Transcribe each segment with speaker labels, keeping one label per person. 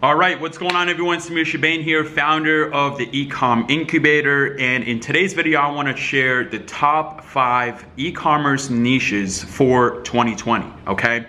Speaker 1: All right, what's going on everyone? SAMIR CHIBANE here, founder of the eCom Incubator, and in today's video I want to share the top 5 e-commerce niches for 2020, okay?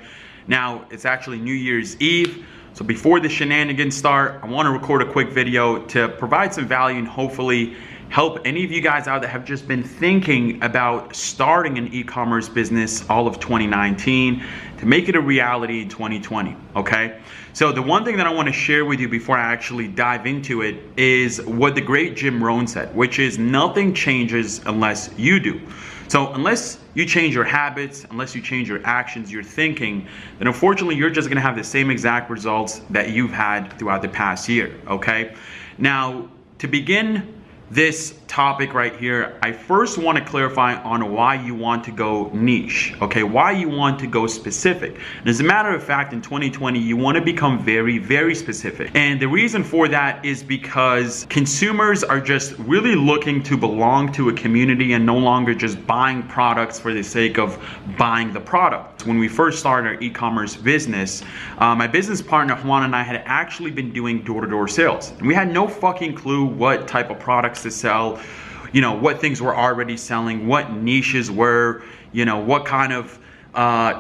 Speaker 1: Now, it's actually New Year's Eve, so before the shenanigans start, I want to record a quick video to provide some value and hopefully help any of you guys out that have just been thinking about starting an e-commerce business all of 2019 to make it a reality in 2020, okay? So the one thing that I want to share with you before I actually dive into it is what the great Jim Rohn said, which is nothing changes unless you do. So unless you change your habits, unless you change your actions, your thinking, then unfortunately you're just gonna have the same exact results that you've had throughout the past year, okay? Now, to begin this topic right here, I first want to clarify on why you want to go niche, okay? Why you want to go specific. And as a matter of fact, in 2020, you want to become very, very specific. And the reason for that is because consumers are just really looking to belong to a community and no longer just buying products for the sake of buying the product. When we first started our e-commerce business, my business partner Juan and I had actually been doing door-to-door sales. And we had no fucking clue what type of products to sell, you know, what things were already selling, what niches were, you know, what kind of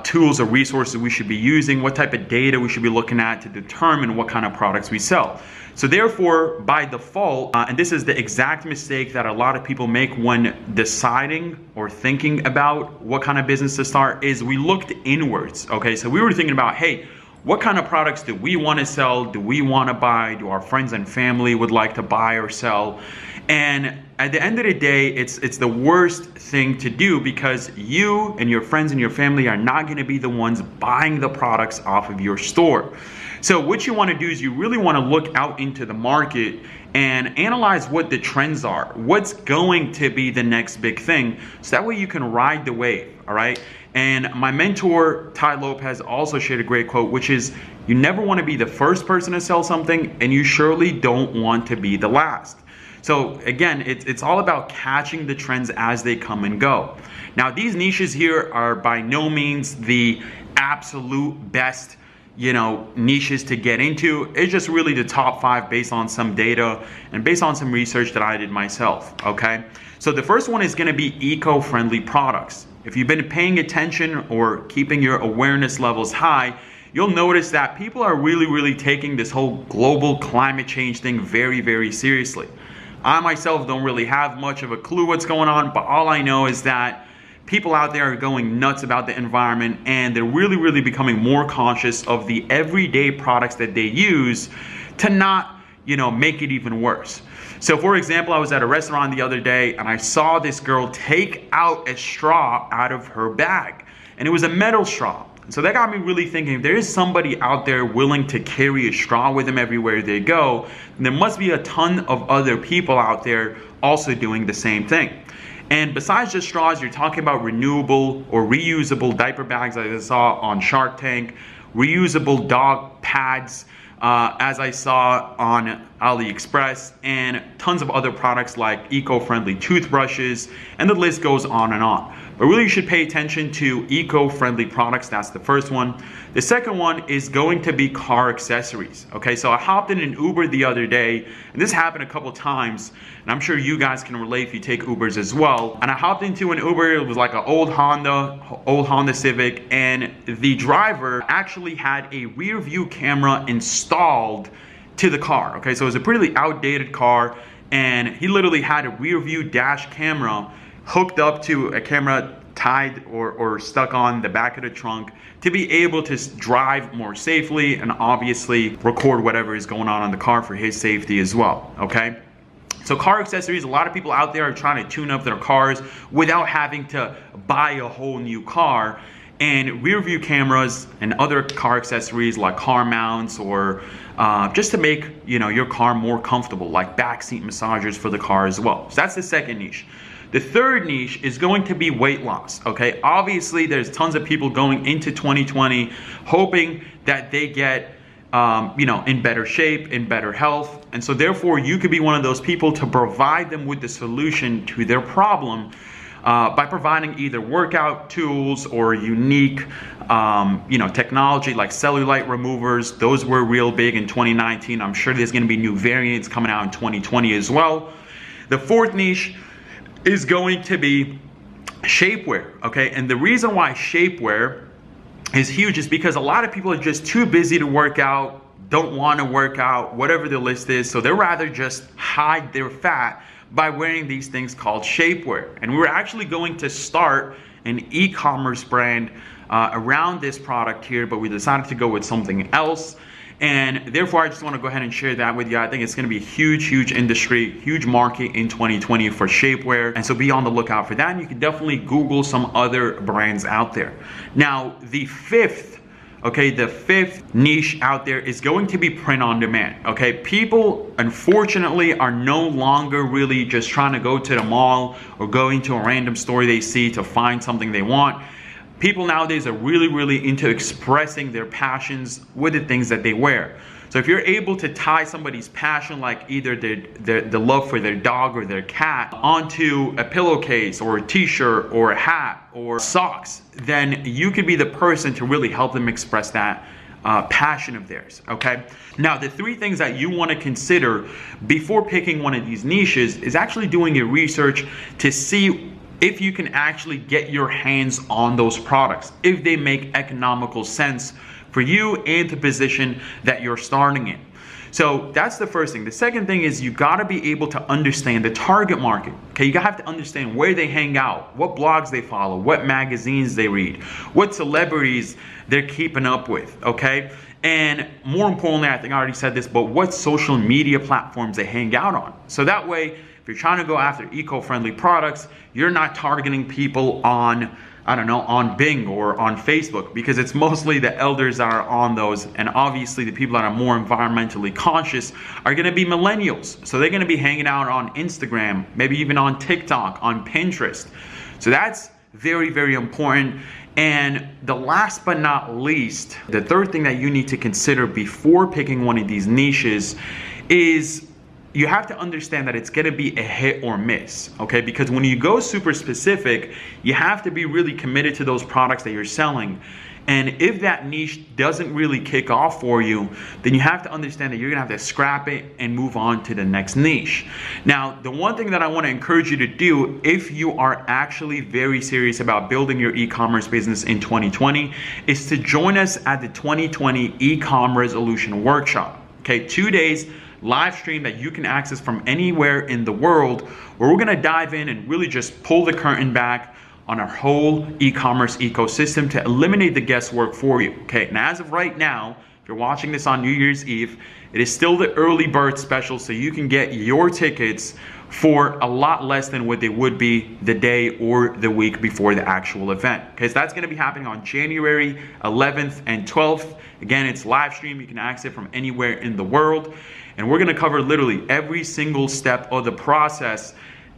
Speaker 1: tools or resources we should be using, what type of data we should be looking at to determine what kind of products we sell. So therefore, by default, and this is the exact mistake that a lot of people make when deciding or thinking about what kind of business to start, is we looked inwards, okay? So we were thinking about, hey, what kind of products do we want to sell? Do we want to buy? Do our friends and family would like to buy or sell? And at the end of the day, it's the worst thing to do, because you and your friends and your family are not going to be the ones buying the products off of your store. So what you want to do is you really want to look out into the market and analyze what the trends are, what's going to be the next big thing, so that way you can ride the wave, all right? And my mentor, Ty Lopez, also shared a great quote, which is, you never want to be the first person to sell something, and you surely don't want to be the last. So again, it's all about catching the trends as they come and go. Now, these niches here are by no means the absolute best, you know, niches to get into. It's just really the top 5 based on some data and based on some research that I did myself, okay? So the first one is gonna be eco-friendly products. If you've been paying attention or keeping your awareness levels high, you'll notice that people are really taking this whole global climate change thing very, very seriously. I myself don't really have much of a clue what's going on, but all I know is that people out there are going nuts about the environment, and they're really becoming more conscious of the everyday products that they use to not, you know, make it even worse. So for example, I was at a restaurant the other day and I saw this girl take out a straw out of her bag, and it was a metal straw. So that got me really thinking, if there is somebody out there willing to carry a straw with them everywhere they go, then there must be a ton of other people out there also doing the same thing. And besides just straws, you're talking about renewable or reusable diaper bags, as I saw on Shark Tank, reusable dog pads, as I saw on AliExpress, and tons of other products like eco-friendly toothbrushes, and the list goes on and on. But really, you should pay attention to eco-friendly products. That's the first one. The second one is going to be car accessories. Okay, so I hopped in an Uber the other day, and this happened a couple times, and I'm sure you guys can relate if you take Ubers as well. And I hopped into an Uber. It was like an old Honda Civic, and the driver actually had a rear view camera installed to the car. Okay, so it was a pretty outdated car, and he literally had a rear view dash camera hooked up to a camera tied or stuck on the back of the trunk to be able to drive more safely and obviously record whatever is going on in the car for his safety as well, okay? So car accessories, a lot of people out there are trying to tune up their cars without having to buy a whole new car. And rear view cameras and other car accessories like car mounts, or just to make, you know, your car more comfortable, like backseat massagers for the car as well. So that's the second niche. The third niche is going to be weight loss, okay? Obviously, there's tons of people going into 2020 hoping that they get, you know, in better shape, in better health. And so therefore, you could be one of those people to provide them with the solution to their problem. by providing either workout tools or unique technology like cellulite removers. Those were real big in 2019. I'm sure there's going to be new variants coming out in 2020 as well. The fourth niche is going to be shapewear, okay? And the reason why shapewear is huge is because a lot of people are just too busy to work out, don't want to work out, whatever the list is, so they'd rather just hide their fat by wearing these things called shapewear. And we're actually going to start an e-commerce brand around this product here, but we decided to go with something else. And therefore, I just want to go ahead and share that with you. I think it's going to be a huge industry, huge market in 2020 for shapewear. And so be on the lookout for that. And you can definitely Google some other brands out there. Now, the fifth niche out there is going to be print on demand. Okay, people unfortunately are no longer really just trying to go to the mall or going to a random store they see to find something they want. People nowadays are really into expressing their passions with the things that they wear. So if you're able to tie somebody's passion, like either the love for their dog or their cat, onto a pillowcase or a t-shirt or a hat or socks, then you could be the person to really help them express that passion of theirs, okay? Now, the three things that you want to consider before picking one of these niches is actually doing your research to see if you can actually get your hands on those products, if they make economical sense for you and the position that you're starting in. So that's the first thing. The second thing is you got to be able to understand the target market. Okay, you have to understand where they hang out, what blogs they follow, what magazines they read, what celebrities they're keeping up with, okay? And more importantly, I think I already said this, but what social media platforms they hang out on. So that way, if you're trying to go after eco-friendly products, you're not targeting people on, I don't know, on Bing or on Facebook, because it's mostly the elders that are on those. And obviously the people that are more environmentally conscious are going to be millennials. So they're going to be hanging out on Instagram, maybe even on TikTok, on Pinterest. So that's very important. And the last but not least, the third thing that you need to consider before picking one of these niches is you have to understand that it's going to be a hit or miss, okay? Because when you go super specific, you have to be really committed to those products that you're selling. And if that niche doesn't really kick off for you, then you have to understand that you're going to have to scrap it and move on to the next niche. Now, the one thing that I want to encourage you to do if you are actually very serious about building your e-commerce business in 2020 is to join us at the 2020 e-com resolution workshop. Okay, 2 days live stream that you can access from anywhere in the world, where we're going to dive in and really just pull the curtain back on our whole e-commerce ecosystem to eliminate the guesswork for you. Okay, and as of right now, if you're watching this on New Year's Eve, it is still the early bird special, so you can get your tickets for a lot less than what they would be the day or the week before the actual event. Okay, so that's going to be happening on January 11th and 12th. Again, it's live stream. You can access it from anywhere in the world. And we're going to cover literally every single step of the process,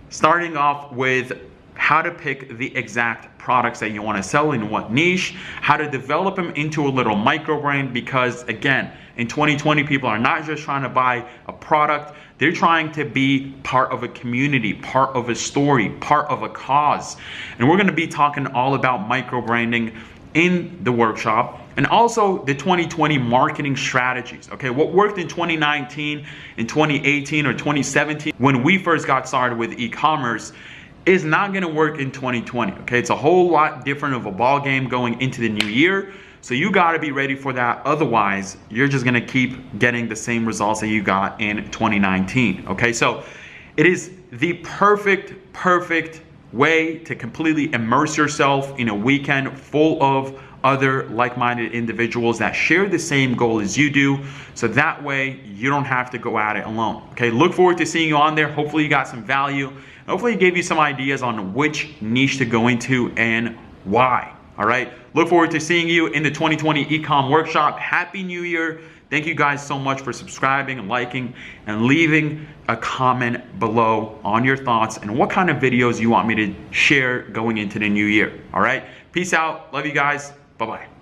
Speaker 1: starting off with how to pick the exact products that you want to sell in what niche, how to develop them into a little micro brand, because again, in 2020, people are not just trying to buy a product, they're trying to be part of a community, part of a story, part of a cause. And we're going to be talking all about micro branding in the workshop, and also the 2020 marketing strategies. Okay, what worked in 2019, in 2018, or 2017 when we first got started with e-commerce is not going to work in 2020. Okay, it's a whole lot different of a ball game going into the new year. So you got to be ready for that. Otherwise, you're just going to keep getting the same results that you got in 2019. Okay, so it is the perfect way to completely immerse yourself in a weekend full of other like-minded individuals that share the same goal as you do, so that way you don't have to go at it alone. Okay, look forward to seeing you on there. Hopefully you got some value. Hopefully it gave you some ideas on which niche to go into and why. All right, look forward to seeing you in the 2020 Ecom Workshop. Happy New Year. Thank you guys so much for subscribing and liking and leaving a comment below on your thoughts and what kind of videos you want me to share going into the new year. All right, peace out. Love you guys. Bye-bye.